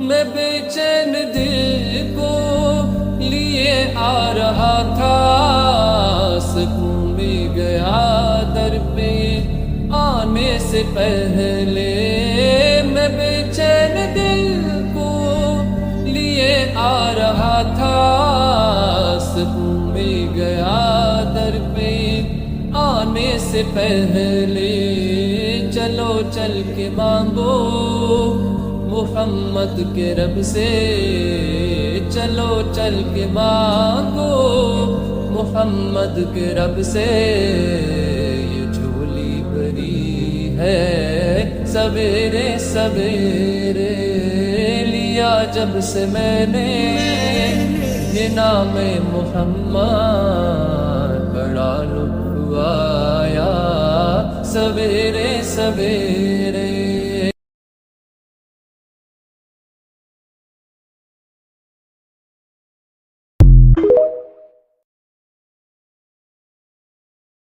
मैं बेचैन दिल को लिए आ रहा था, सकूं भी गया दर पे आने से पहले। मैं बेचैन दिल को लिए आ रहा था, सकूं भी गया दर पे आने से पहले। चलो चल के मांगो मोहम्मद के रब से, चलो चल के मांगो मोहम्मद के रब से। ये झोली भरी है सवेरे सवेरे, लिया जब से मैंने ये नाम मोहम्मद, बड़ा लुत्फ आया सवेरे सवेरे।